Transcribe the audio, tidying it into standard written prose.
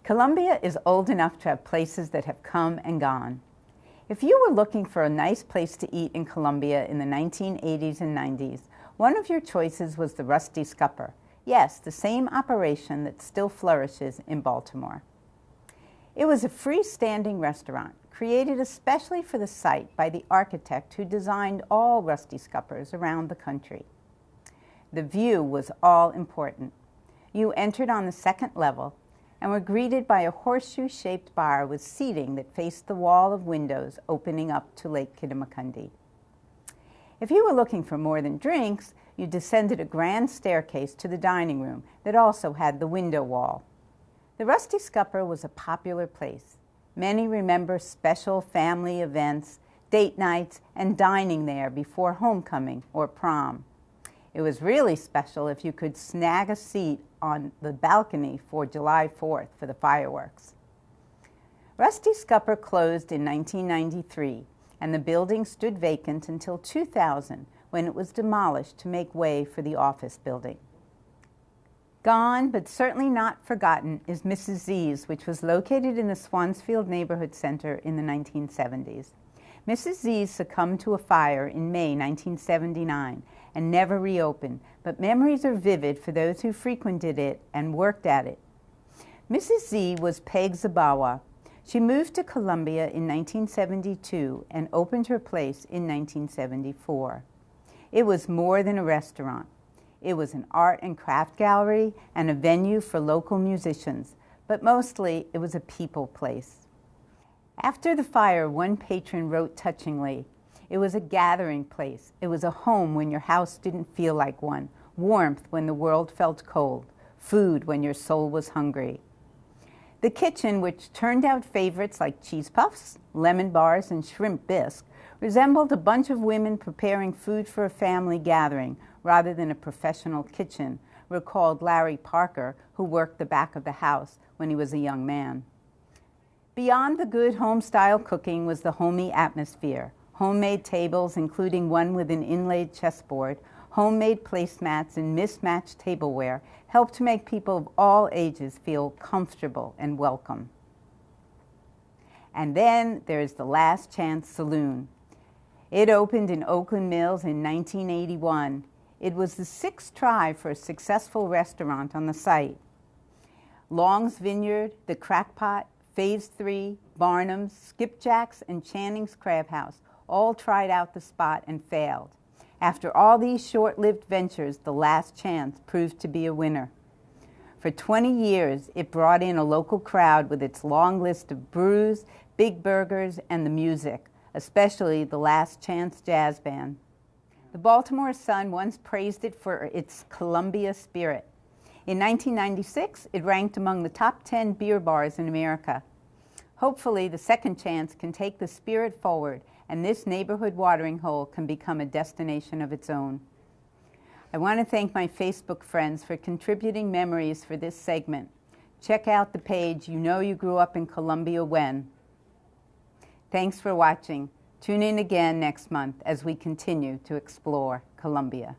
Columbia is old enough to have places that have come and gone. If you were looking for a nice place to eat in Columbia in the 1980s and 90s, one of your choices was the Rusty Scupper. Yes, the same operation that still flourishes in Baltimore. It was a freestanding restaurant created especially for the site by the architect who designed all Rusty Scuppers around the country. The view was all important. You entered on the second level and were greeted by a horseshoe-shaped bar with seating that faced the wall of windows opening up to Lake Kittamaqundi. If you were looking for more than drinks, you descended a grand staircase to the dining room that also had the window wall. The Rusty Scupper was a popular place. Many remember special family events, date nights, and dining there before homecoming or prom. It was really special if you could snag a seat on the balcony for July 4th for the fireworks. Rusty Scupper closed in 1993, and the building stood vacant until 2000, when it was demolished to make way for the office building. Gone, but certainly not forgotten, is Mrs.Z's, which was located in the Swansfield Neighborhood Center in the 1970s. Mrs.Z succumbed to a fire in May 1979 and never reopened, but memories are vivid for those who frequented it and worked at it. Mrs.Z was Peg Zabawa. She moved to Columbia in 1972 and opened her place in 1974. It was more than a restaurant. It was an art and craft gallery and a venue for local musicians, but mostly it was a people place. After the fire, one patron wrote touchingly, "It was a gathering place. It was a home when your house didn't feel like one, warmth when the world felt cold, food when your soul was hungry." The kitchen, which turned out favorites like cheese puffs, lemon bars, and shrimp bisque, resembled a bunch of women preparing food for a family gathering rather than a professional kitchen, recalled Larry Parker, who worked the back of the house when he was a young man. Beyond the good home-style cooking was the homey atmosphere. Homemade tables, including one with an inlaid chessboard, homemade placemats, and mismatched tableware helped to make people of all ages feel comfortable and welcome. And then there's the Last Chance Saloon. It opened in Oakland Mills in 1981. It was the sixth try for a successful restaurant on the site. Long's Vineyard, The Crackpot, Phase 3, Barnum's, Skipjack's, and Channing's Crab House all tried out the spot and failed. After all these short-lived ventures, the Last Chance proved to be a winner. For 20 years, it brought in a local crowd with its long list of brews, big burgers, and the music, especially the Last Chance Jazz Band. The Baltimore Sun once praised it for its Columbia spirit. In 1996, it ranked among the top 10 beer bars in America. Hopefully, the Second Chance can take the spirit forward, and this neighborhood watering hole can become a destination of its own. I want to thank my Facebook friends for contributing memories for this segment. Check out the page You Know You Grew Up in Columbia When. Thanks for watching. Tune in again next month as we continue to explore Columbia.